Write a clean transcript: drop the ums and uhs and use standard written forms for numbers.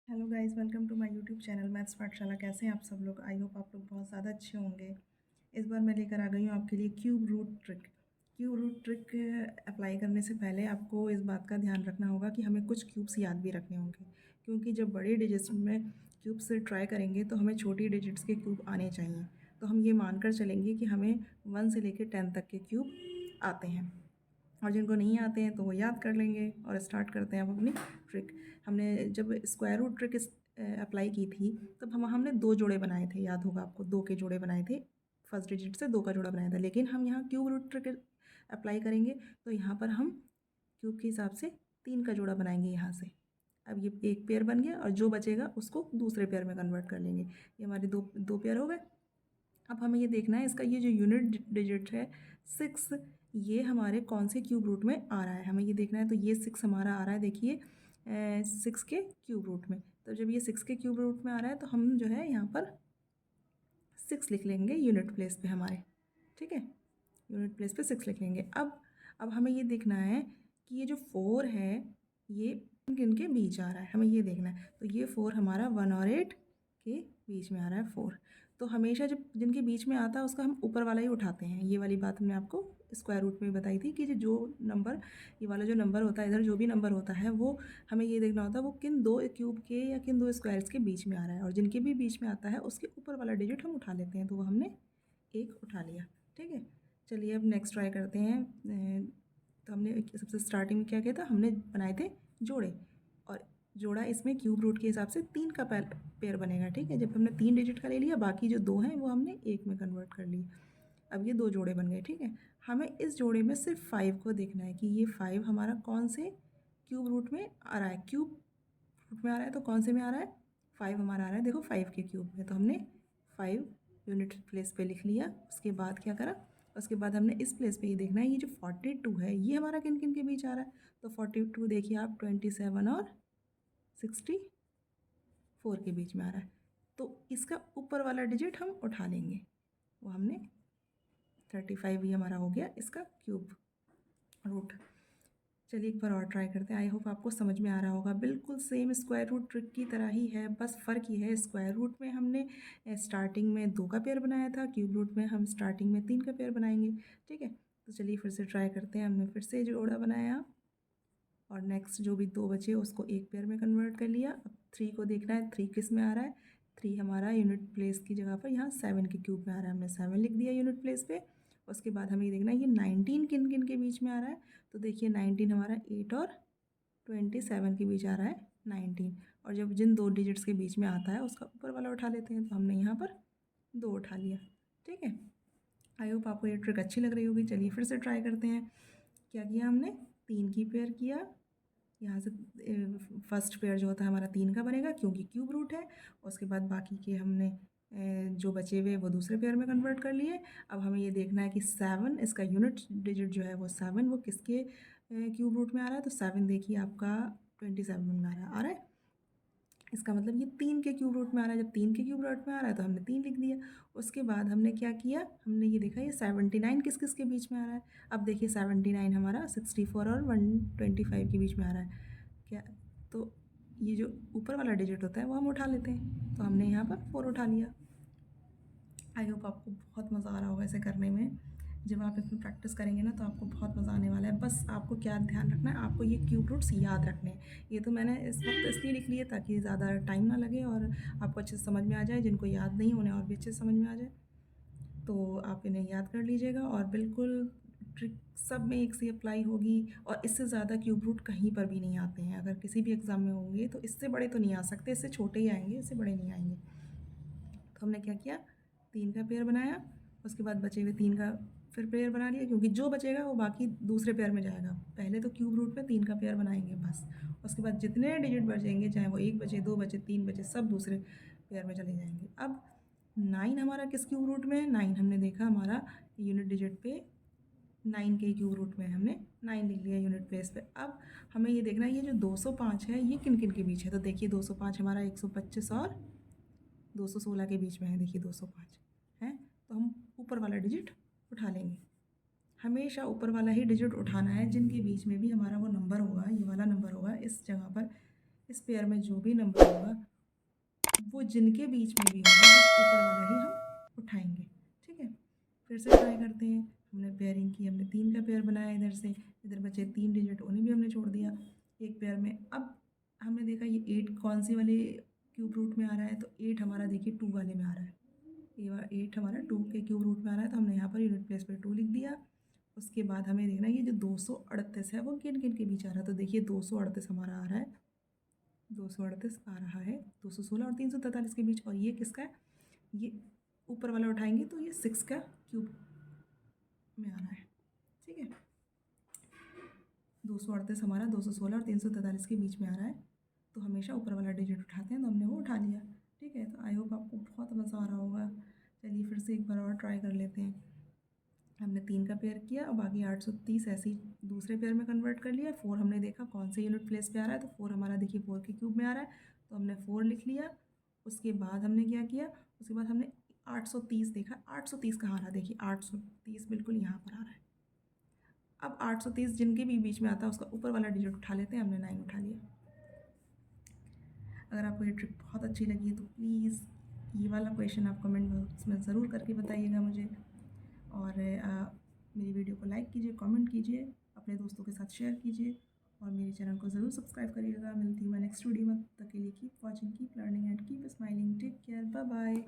Hello guys, welcome to my YouTube channel maths Pathshala. कैसे हैं आप सब लोग? आई होप आप लोग बहुत ज़्यादा अच्छे होंगे। इस बार मैं लेकर आ गई हूँ आपके लिए cube root trick. Cube root trick apply करने से पहले आपको इस बात का ध्यान रखना होगा कि हमें कुछ क्यूब्स याद भी रखने होंगे, क्योंकि जब बड़े डिजिट्स में क्यूब्स ट्राई करेंगे तो हमें छोटी डिजिट्स के क्यूब आने चाहिए। तो हम ये मानकर चलेंगे कि हमें 1 से लेकर 10 तक के क्यूब आते हैं, और जिनको नहीं आते हैं तो वो याद कर लेंगे। और स्टार्ट करते हैं अब अपनी ट्रिक। हमने जब स्क्वायर रूट ट्रिक अप्लाई की थी तब हमने 2 जोड़े बनाए थे, याद होगा आपको, 2 के जोड़े बनाए थे। फर्स्ट डिजिट से 2 का जोड़ा बनाया था। लेकिन हम यहाँ क्यूब रूट ट्रिक अप्लाई करेंगे तो यहाँ पर हम क्यूब के हिसाब से 3 का जोड़ा बनाएंगे यहाँ से। अब ये एक पेयर बन गया और जो बचेगा उसको दूसरे पेयर में कन्वर्ट कर लेंगे। ये हमारे दो पेयर हो गए। अब हमें ये देखना है इसका ये जो यूनिट डिजिट है 6, ये हमारे कौन से क्यूब रूट में आ रहा है, हमें ये देखना है। तो ये 6 हमारा आ रहा है, देखिए 6 के क्यूब रूट में। तो जब ये 6 के क्यूब रूट में आ रहा है तो हम जो है यहाँ पर 6 लिख लेंगे यूनिट प्लेस पे हमारे, ठीक है। यूनिट प्लेस पे 6 लिख लेंगे। अब हमें ये देखना है कि ये जो 4 है ये किन के बीच आ रहा है, हमें ये देखना है। तो ये 4 हमारा 1 और 8 के बीच में आ रहा है 4। तो हमेशा जब जिनके बीच में आता है उसका हम ऊपर वाला ही उठाते हैं। ये वाली बात हमने आपको स्क्वायर रूट में बताई थी कि जो नंबर, ये वाला जो नंबर होता है, इधर जो भी नंबर होता है वो हमें ये देखना होता है वो किन 2 क्यूब के या किन 2 स्क्वायर्स के बीच में आ रहा है, और जिनके भी बीच में आता है उसके ऊपर वाला डिजिट हम उठा लेते हैं। तो वो हमने 1 उठा लिया, ठीक है। चलिए अब नेक्स्ट ट्राई करते हैं। तो हमने सबसे स्टार्टिंग में क्या किया था, हमने बनाए थे जोड़े, और जोड़ा इसमें क्यूब रूट के हिसाब से 3 का पेयर बनेगा, ठीक है। जब हमने 3 डिजिट का ले लिया, बाकी जो 2 हैं वो हमने 1 में कन्वर्ट कर लिए। अब ये 2 जोड़े बन गए, ठीक है। हमें इस जोड़े में सिर्फ 5 को देखना है कि ये 5 हमारा कौन से क्यूब रूट में आ रहा है। क्यूब रूट में आ रहा है तो कौन से में आ रहा है, 5 हमारा आ रहा है, देखो 5 के क्यूब में। तो हमने 5 यूनिट प्लेस पे लिख लिया। उसके बाद क्या करा, उसके बाद हमने इस प्लेस पे ये देखना है ये जो 42 है ये हमारा किन किन के बीच आ रहा है। तो 42 देखिए आप 27 और 64 के बीच में आ रहा है। तो इसका ऊपर वाला डिजिट हम उठा लेंगे, वो हमने 35 ही हमारा हो गया इसका क्यूब रूट। चलिए एक बार और ट्राई करते हैं। आई होप आपको समझ में आ रहा होगा। बिल्कुल सेम स्क्वायर रूट ट्रिक की तरह ही है, बस फ़र्क ये है स्क्वायर रूट में हमने स्टार्टिंग में 2 का पेयर बनाया था, क्यूब रूट में हम स्टार्टिंग में 3 का पेयर बनाएंगे, ठीक है। तो चलिए फिर से ट्राई करते हैं। हमने फिर से जोड़ा बनाया और नेक्स्ट जो भी 2 बचे उसको एक पेयर में कन्वर्ट कर लिया। अब 3 को देखना है, 3 किस में आ रहा है। 3 हमारा यूनिट प्लेस की जगह पर यहाँ 7 के क्यूब में आ रहा है, हमने 7 लिख दिया यूनिट प्लेस पे। उसके बाद हमें ये देखना है ये 19 किन किन के बीच में आ रहा है। तो देखिए 19 हमारा 8 और 27 के बीच आ रहा है 19। और जब जिन 2 डिजिट्स के बीच में आता है उसका ऊपर वाला उठा लेते हैं। तो हमने यहाँ पर 2 उठा लिया, ठीक है। आई होप आपको ये ट्रिक अच्छी लग रही होगी। चलिए फिर से ट्राई करते हैं। क्या किया हमने, 3 की पेयर किया। यहाँ से फर्स्ट पेयर जो होता है हमारा 3 का बनेगा क्योंकि क्यूब रूट है। उसके बाद बाकी के हमने जो बचे हुए वो दूसरे पेयर में कन्वर्ट कर लिए। अब हमें ये देखना है कि 7 इसका यूनिट डिजिट जो है वो 7 वो किसके क्यूब रूट में आ रहा है। तो 7 देखिए आपका 27 में आ रहा है। इसका मतलब ये 3 के क्यूब रूट में आ रहा है। जब 3 के क्यूब रूट में आ रहा है तो हमने 3 लिख दिया। उसके बाद हमने क्या किया, हमने ये देखा ये 79 किस किस के बीच में आ रहा है। अब देखिए 79 हमारा 64 और 125 के बीच में आ रहा है क्या। तो ये जो ऊपर वाला डिजिट होता है वो हम उठा लेते हैं। तो हमने यहाँ पर 4 उठा लिया। आई होप आपको बहुत मज़ा आ रहा होगा ऐसे करने में। जब आप इसमें प्रैक्टिस करेंगे ना तो आपको बहुत मज़ा आने वाला है। बस आपको क्या ध्यान रखना है, आपको ये क्यूब रूट्स याद रखने हैं। ये तो मैंने इस वक्त इसलिए लिख लिए ताकि ज़्यादा टाइम ना लगे और आपको अच्छे से समझ में आ जाए। जिनको याद नहीं होने और भी अच्छे से समझ में आ जाए तो आप इन्हें याद कर लीजिएगा। और बिल्कुल ट्रिक सब में एक सी अप्लाई होगी, और इससे ज़्यादा क्यूब रूट कहीं पर भी नहीं आते हैं। अगर किसी भी एग्ज़ाम में होंगे तो इससे बड़े तो नहीं आ सकते, इससे छोटे ही आएंगे, इससे बड़े नहीं आएंगे। तो हमने क्या किया, 3 का पेयर बनाया। उसके बाद बचे हुए 3 का फिर पेयर बना लिया, क्योंकि जो बचेगा वो बाकी दूसरे पेयर में जाएगा। पहले तो क्यूब रूट में 3 का पेयर बनाएंगे बस। उसके बाद जितने डिजिट बचेंगे, चाहे वो 1 बचे, 2 बचे, 3 बचे, सब दूसरे पेयर में चले जाएंगे। अब 9 हमारा किस क्यूब रूट में है, 9 हमने देखा हमारा यूनिट डिजिट पे 9 के क्यूब रूट में हमने 9 लिख लिया यूनिट प्लेस पे। अब हमें ये देखना है ये जो 205 है ये किन किन के बीच है। तो देखिए 205 हमारा 125 और 216 के बीच में है। देखिए 205 है, तो हम ऊपर वाला डिजिट उठा लेंगे। हमेशा ऊपर वाला ही डिजिट उठाना है। जिनके बीच में भी हमारा वो नंबर होगा, ये वाला नंबर होगा, इस जगह पर इस पेयर में जो भी नंबर होगा वो जिनके बीच में भी होगा बस ऊपर वाला ही हम उठाएंगे। ठीक है, फिर से ट्राई करते हैं। हमने पेयरिंग की, हमने 3 का पेयर बनाया इधर से, इधर बचे 3 डिजिट, उन्हें भी हमने छोड़ दिया एक पेयर में। अब हमने देखा ये 8 कौन सी वाले क्यूब रूट में आ रहा है, तो 8 हमारा देखिए 2 वाले में आ रहा है। ये 8 हमारा 2 के क्यूब रूट में आ रहा है, तो हमने यहाँ पर यूनिट प्लेस पे 2 लिख दिया। उसके बाद हमें देखना ये जो 238 है वो किन किन के बीच आ रहा है, तो देखिए 238 हमारा आ रहा है, 238 आ रहा है 216 और 343 के बीच। और ये किसका है, ये ऊपर वाला उठाएंगे तो ये 6 का क्यूब में आ रहा है। ठीक है, 238 हमारा 216 और 343 के बीच में आ रहा है, तो हमेशा ऊपर वाला डिजिट उठाते हैं, तो हमने वो उठा लिया। ठीक है, तो आई होप आपको बहुत मज़ा आ रहा होगा। चलिए फिर से एक बार और ट्राई कर लेते हैं। हमने 3 का पेयर किया, अब आगे 830 ऐसे ही दूसरे पेयर में कन्वर्ट कर लिया। 4 हमने देखा कौन से यूनिट प्लेस पे आ रहा है, तो 4 हमारा देखिए 4 के क्यूब में आ रहा है, तो हमने 4 लिख लिया। उसके बाद हमने क्या किया, उसके बाद हमने 830 देखा, 830 कहाँ आ रहा है, देखिए 830 बिल्कुल यहाँ पर आ रहा है। अब 830 जिनके भी बीच में आता है उसका ऊपर वाला डिजिट उठा लेते हैं, हमने 9 उठा लिया। अगर आपको ये ट्रिक बहुत अच्छी लगी है तो प्लीज़ ये वाला क्वेश्चन आप कमेंट बॉक्स में ज़रूर करके बताइएगा मुझे। और मेरी वीडियो को लाइक कीजिए, कमेंट कीजिए, अपने दोस्तों के साथ शेयर कीजिए और मेरे चैनल को ज़रूर सब्सक्राइब करिएगा। मिलती हूँ मैं नेक्स्ट वीडियो में, तब तक के लिए keep watching, keep learning and keep smiling. Take care, bye bye.